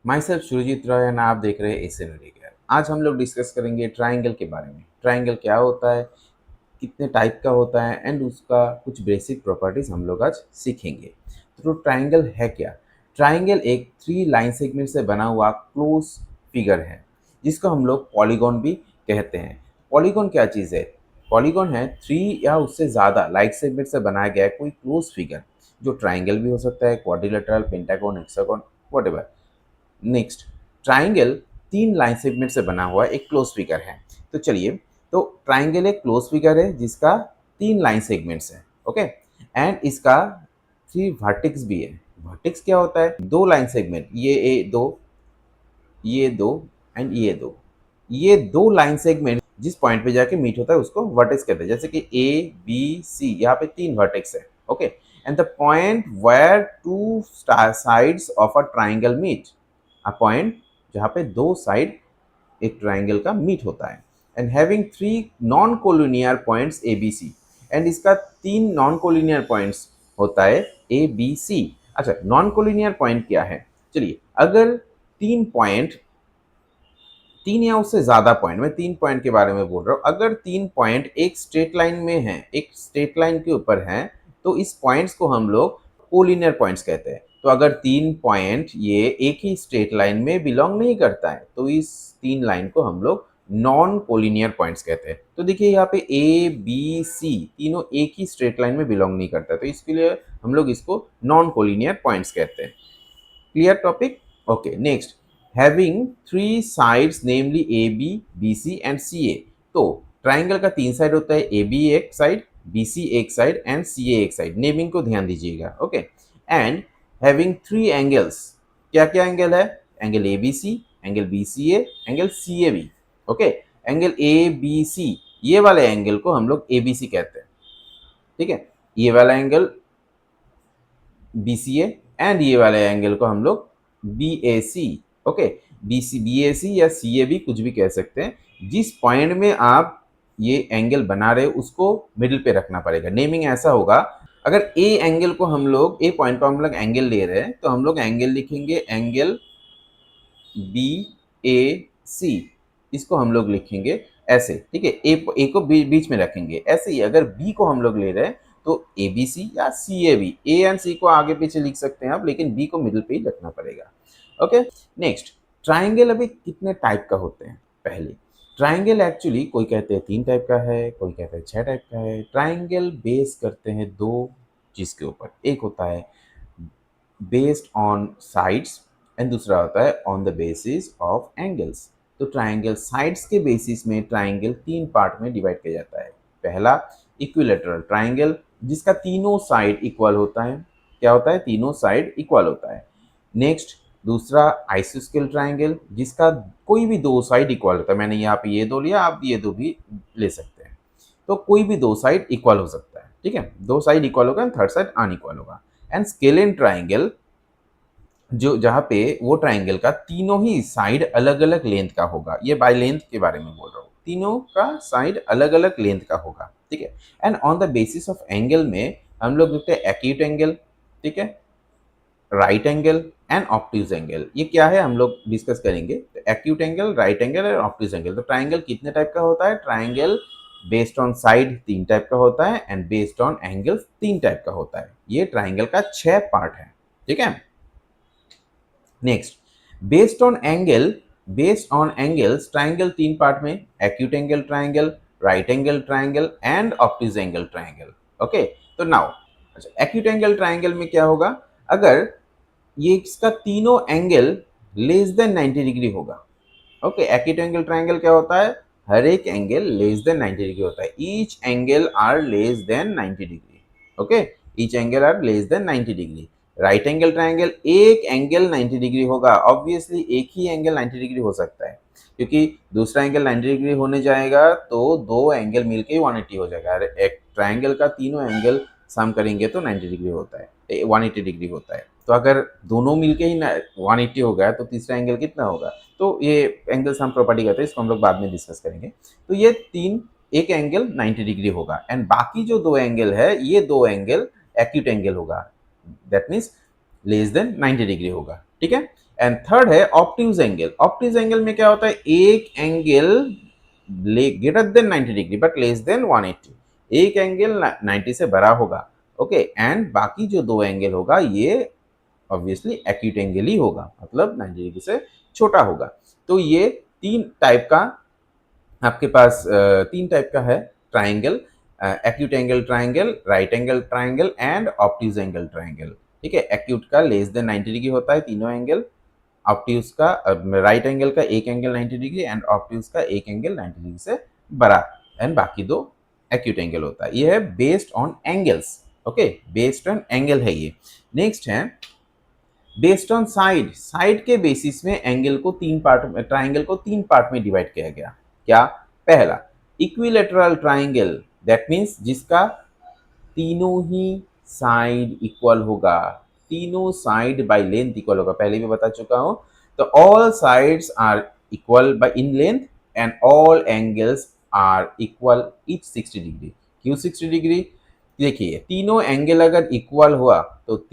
My self Surjit Roy and आप देख रहे हैं एशियन केयर। आज हम लोग डिस्कस करेंगे ट्राइंगल के बारे में। ट्राइंगल क्या होता है, कितने टाइप का होता है एंड उसका कुछ बेसिक प्रॉपर्टीज हम लोग आज सीखेंगे। तो ट्राइंगल है क्या? ट्राइंगल एक 3 लाइन सेगमेंट से बना हुआ क्लोज फिगर है जिसको हम लोग पॉलीगॉन भी कहते हैं। पॉलीगॉन क्या चीज़ है? पॉलीगॉन है 3 या उससे ज़्यादा लाइन सेगमेंट से बनाया गया कोई क्लोज फिगर, जो ट्राइंगल भी हो सकता है, quadrilateral, pentagon, hexagon, whatever. Next, triangle 3 line segment से बना हुआ एक क्लोज फिगर है। तो चलिए, तो ट्राइंगल एक क्लोज फिगर है जिसका 3 लाइन सेगमेंट्स है, ओके। एंड इसका 3 वर्टेक्स भी है। वर्टेक्स क्या होता है? 2 लाइन सेगमेंट, ये दो एंड ये 2 लाइन सेगमेंट जिस पॉइंट पे जाके मीट होता है उसको वर्टेक्स कहते हैं। जैसे कि ए बी सी, यहाँ पे 3 वर्टेक्स है, okay. And the point where two sides of a triangle meet, a point जहाँ पे 2 साइड एक ट्राइंगल का मीट होता है। And having 3 non collinear points A B C, and इसका 3 नॉन कोलिनियर पॉइंट्स होता है ए बी सी। अच्छा, नॉन कोलिनियर पॉइंट क्या है? चलिए, अगर 3 पॉइंट, 3 या उससे ज्यादा पॉइंट, मैं 3 पॉइंट के बारे में बोल रहा हूँ, अगर 3 पॉइंट एक स्ट्रेट लाइन में है, एक स्ट्रेट लाइन के ऊपर है, तो इस पॉइंट्स को हम लोग कोलिनियर पॉइंट्स कहते हैं। तो अगर 3 पॉइंट ये एक ही स्ट्रेट लाइन में बिलोंग नहीं करता है तो इस 3 लाइन को हम लोग नॉन कोलिनियर पॉइंट्स कहते हैं। तो देखिए यहाँ पे ए बी सी तीनों एक ही स्ट्रेट लाइन में बिलोंग नहीं करता, तो इसके लिए हम लोग इसको नॉन कोलिनियर पॉइंट्स कहते हैं। Clear topic? Okay, next, having 3 sides namely A B B C and C A. तो ट्राइंगल का 3 साइड होता है, ए बी एक साइड, बी सी एक साइड एंड सी ए एक साइड। नेमिंग को ध्यान दीजिएगा, ओके। एंड हैविंग 3 एंगल्स, क्या क्या एंगल है? Angle A B C, angle B C A, angle C A B, okay. Angle A B C, ये वाले एंगल को हम लोग ए बी सी कहते हैं, ठीक है। ये वाला angle B C A and ये वाले एंगल को हम लोग B A C, okay. B A C या सी ए बी कुछ भी कह सकते हैं। जिस पॉइंट में आप ये एंगल बना रहे हो उसको मिडिल पे रखना पड़ेगा। नेमिंग ऐसा होगा, अगर ए एंगल को हम लोग, ए पॉइंट पर हम लोग एंगल ले रहे हैं तो हम लोग एंगल लिखेंगे एंगल बी ए सी, इसको हम लोग लिखेंगे ऐसे, ठीक है। ए को बीच में रखेंगे। ऐसे ही अगर बी को हम लोग ले रहे हैं तो ए बी सी या C A B, A and सी को आगे पीछे लिख सकते हैं आप, लेकिन बी को मिडिल पे ही रखना पड़ेगा, ओके। नेक्स्ट, ट्राइंगल अभी कितने टाइप का होते हैं? पहले, ट्राइंगल एक्चुअली कोई कहते हैं 3 टाइप का है, कोई कहते हैं 6 टाइप का है। ट्राइंगल बेस करते हैं 2 चीज के ऊपर, एक होता है बेस्ड ऑन साइड्स एंड दूसरा होता है on the basis of angles. तो ट्राइंगल साइड्स के बेसिस में ट्राइंगल 3 पार्ट में डिवाइड किया जाता है। पहला, इक्विलेटरल ट्राइंगल, जिसका तीनों साइड इक्वल होता है। क्या होता है? तीनों साइड इक्वल होता है। नेक्स्ट, दूसरा आइसोस्केल ट्राइंगल, जिसका कोई भी 2 साइड इक्वल होता है। मैंने यहाँ पे ये 2 लिया, आप ये 2 भी ले सकते हैं। तो कोई भी 2 साइड इक्वल हो सकता है, ठीक है। 2 साइड इक्वल होगा, थर्ड साइड अनइक्वल होगा। एंड स्केलेन ट्राइंगल, जो जहाँ पे वो ट्राइंगल का तीनों ही साइड अलग अलग लेंथ का होगा। ये बाय लेंथ के बारे में बोल रहा हूँ, तीनों का साइड अलग अलग लेंथ का होगा, ठीक है। And on the basis of angle में हम लोग देखते हैं एक्यूट एंगल, ठीक है, right angle and obtuse angle. ये क्या है हम लोग डिस्कस करेंगे। तो एक्यूट एंगल, राइट एंगल और ऑब्ट्यूज एंगल। तो ट्राइंगल कितने टाइप का होता है? Triangle based on side 3 type का होता है and based on angle 3 type का होता है। ये ट्राइंगल का 6 पार्ट है, ठीक है। Next, based on angle, based on angles triangle 3 part में, acute angle triangle, right angle triangle and obtuse angle triangle, okay. तो नाउ, अच्छा, एक्यूट एंगल ट्राइंगल में क्या होगा? अगर ये इसका तीनों एंगल लेस देन 90 डिग्री होगा, ओके। एक्यूट एंगल ट्राइंगल क्या होता है? हर एक एंगल लेस देन 90 डिग्री होता है। Each angle are less than 90 degree, okay. Each angle are less than 90 degree. Right angle triangle, एक एंगल 90 डिग्री होगा। ऑब्वियसली एक ही एंगल 90 डिग्री हो सकता है, क्योंकि दूसरा एंगल 90 डिग्री होने जाएगा तो 2 एंगल मिलके 180 हो जाएगा। अरे एक ट्राइंगल का तीनों एंगल सम करेंगे तो 90 डिग्री होता है, 180 डिग्री होता है। तो अगर दोनों मिलके ही 180 हो गया तो तीसरा एंगल कितना होगा? तो ये एंगल सम प्रॉपर्टी कहते हैं, इसको हम लोग बाद में डिस्कस करेंगे। तो ये एक एंगल 90 डिग्री होगा एंड बाकी जो 2 एंगल है, ये 2 एंगल एक्यूट एंगल होगा। That means less than 90 degree होगा, ठीक है। एंड थर्ड है ऑब्ट्यूज एंगल। ऑब्ट्यूज एंगल में क्या होता है, एक angle greater than 90 degree but less than 180, एक एंगल 90 से बड़ा होगा, ओके, एंड बाकी जो दो एंगल होगा ये ऑब्वियसली एक्यूट एंगल ही होगा, मतलब 90 डिग्री से छोटा होगा। तो ये तीन टाइप का आपके पास तीन टाइप का है triangle, acute angle triangle, right angle triangle and obtuse angle triangle. ठीक है, एक्यूट का लेस देन 90 डिग्री होता है तीनों एंगल, ऑब्ट्यूज का राइट एंगल का एक एंगल 90 डिग्री एंड ऑब्ट्यूज का एक एंगल 90 डिग्री से बड़ा, एंड बाकी दो एक्यूट एंगल होता है। ये है based on angles, okay, based on angle है ये। नेक्स्ट है बेस्ड ऑन साइड। साइड के बेसिस में एंगल को तीन पार्ट में, ट्राइंगल को तीन पार्ट में डिवाइड किया गया। क्या, पहला इक्विलेटरल ट्राइंगल, दैट मीन्स जिसका तीनों ही साइड इक्वल होगा, तीनों साइड बाय लेंथ इक्वल होगा, पहले भी बता चुका हूं। तो all sides are equal by in length and all angles are equal each 60 degree. क्यों 60 डिग्री? देखिए तीनों एंगल अगर इक्वल हुआ तो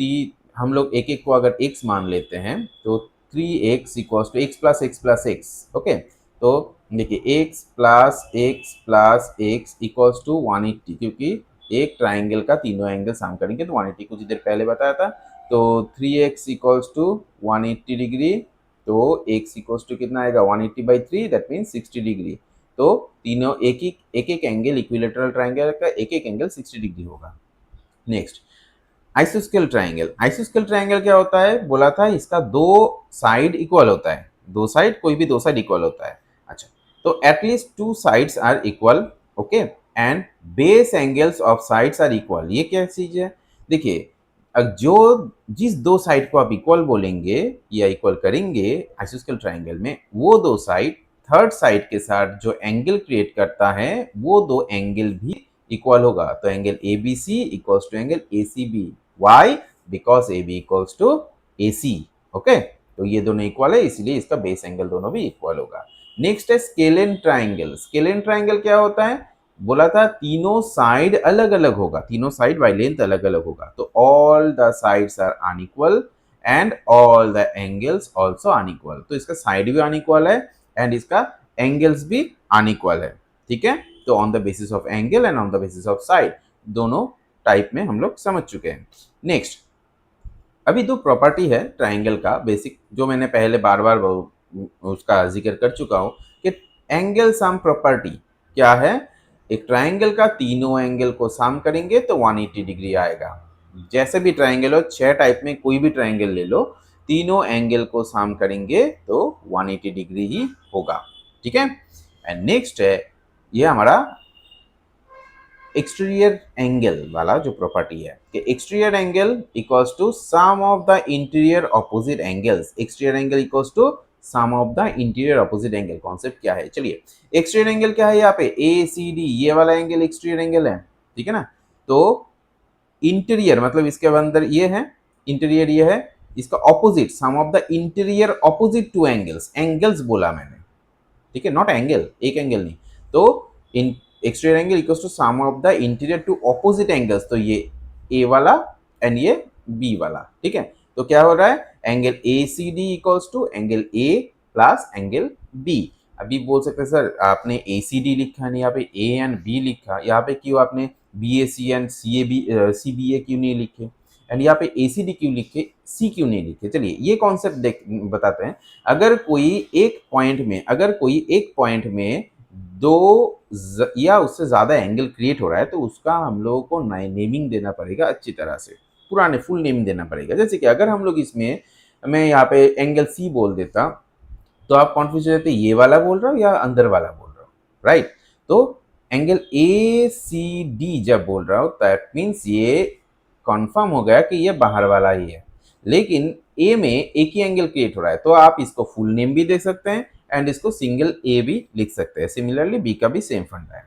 हम लोग एक एक को अगर x मान लेते हैं तो 3x equals to x plus x plus x, okay. तो देखिए x plus x equals to 180, क्योंकि एक ट्राइंगल का तीनों एंगल सम करेंगे तो 180, कुछ देर पहले बताया था। तो 3x इक्वल्स टू 180 डिग्री, तो x इक्वल्स टू कितना आएगा 180/3, दैट मीन्स 60 डिग्री। तो तीनों एक एंगल इक्विलेटरल ट्राइंगल का एक एक एंगल 60 डिग्री होगा। Next आइसोस्केल triangle. आइसोस्केल ट्राइंगल क्या होता है, बोला था इसका दो साइड इक्वल होता है, दो साइड, कोई भी दो साइड इक्वल होता है। अच्छा, तो at least two sides are equal, okay, and base angles of sides are equal. ये क्या चीज है, देखिए जो जिस दो साइड को आप इक्वल बोलेंगे या इक्वल करेंगे आइसोस्केल ट्राइंगल में, वो दो साइड थर्ड साइड के साथ जो एंगल क्रिएट करता है वो दो एंगल भी इक्वल होगा। तो angle A B C equals to angle A C B. Why? Because A B equals to A C, okay. तो ये दोनों इक्वल है, इसलिए इसका बेस एंगल दोनों भी इक्वल होगा। नेक्स्ट है स्केलेन ट्राइंगल। स्केलेन ट्राइंगल क्या होता है, बोला था तीनों साइड अलग अलग होगा, तीनों साइड बाय लेंथ अलग अलग होगा। तो all the sides are unequal and all the angles also unequal. तो इसका साइड भी अनइक्वल है एंड इसका एंगल्स भी अनइक्वल है, ठीक है। तो on the basis of angle and on the basis of side, दोनों टाइप में हम लोग समझ चुके हैं। नेक्स्ट अभी दो प्रॉपर्टी है ट्राइंगल का बेसिक, जो मैंने पहले बार बार उसका जिक्र कर चुका हूं कि एंगल सम प्रॉपर्टी क्या है। एक ट्राइंगल का तीनों एंगल को सम करेंगे तो 180 डिग्री आएगा। जैसे भी ट्राइंगल हो, 6 टाइप में कोई भी ट्राइंगल ले लो, तीनों एंगल को सम करेंगे तो 180 डिग्री ही होगा, ठीक है। एंड नेक्स्ट है ये हमारा एक्सटीरियर एंगल वाला जो प्रॉपर्टी है कि exterior angle equals to sum of the interior opposite angles. Exterior angle equals to sum of the interior opposite angle. Concept क्या है, चलिए एक्सटीरियर एंगल क्या है, यहाँ पे ए सी डी ये वाला एंगल एक्सटीरियर एंगल है, ठीक है ना। तो इंटीरियर मतलब इसके अंदर ये है, इंटीरियर ये है, इसका opposite sum of the interior opposite to angles, angles बोला मैंने, ठीक है, नॉट एंगल, एक एंगल नहीं। तो in exterior angle equals to sum of the interior two opposite angles, तो ये ए वाला एंड ये बी वाला, ठीक है। तो क्या हो रहा है, angle A C D equals to angle A plus angle B. अभी बोल सकते हैं सर आपने ए सी डी लिखा नहीं, यहाँ पे ए एंड बी लिखा, यहाँ पे क्यों आपने B A C and C A B C B A क्यों नहीं लिखे, एंड यहाँ पे ए सी डी क्यों लिखे, सी क्यों नहीं लिखे। चलिए ये कॉन्सेप्ट देख बताते हैं। अगर कोई एक पॉइंट में दो या उससे ज्यादा एंगल क्रिएट हो रहा है तो उसका हम लोगों को नेमिंग देना पड़ेगा अच्छी तरह से, पुराने फुल नेम देना पड़ेगा। जैसे कि अगर हम लोग इसमें मैं यहाँ पे एंगल सी बोल देता तो आप कॉन्फ्यूज हो जाते ये वाला बोल रहा हूँ या अंदर वाला बोल रहा हूँ, राइट। तो एंगल ए सी डी जब बोल रहा हूँ दैट मीन्स ये कॉन्फर्म हो गया कि ये बाहर वाला ही है, लेकिन ए में एक ही एंगल क्रिएट हो रहा है तो आप इसको फुल नेम भी दे सकते हैं एंड इसको सिंगल ए भी लिख सकते हैं। सिमिलरली बी का भी सेम फंडा है,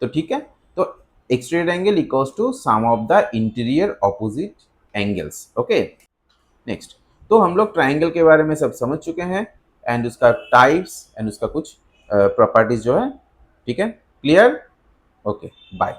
तो ठीक है। तो exterior angle equals to sum of the interior opposite angles, okay. Next, तो हम लोग ट्राइंगल के बारे में सब समझ चुके हैं एंड उसका टाइप्स एंड उसका कुछ प्रॉपर्टीज जो है, ठीक है, क्लियर, ओके, बाय।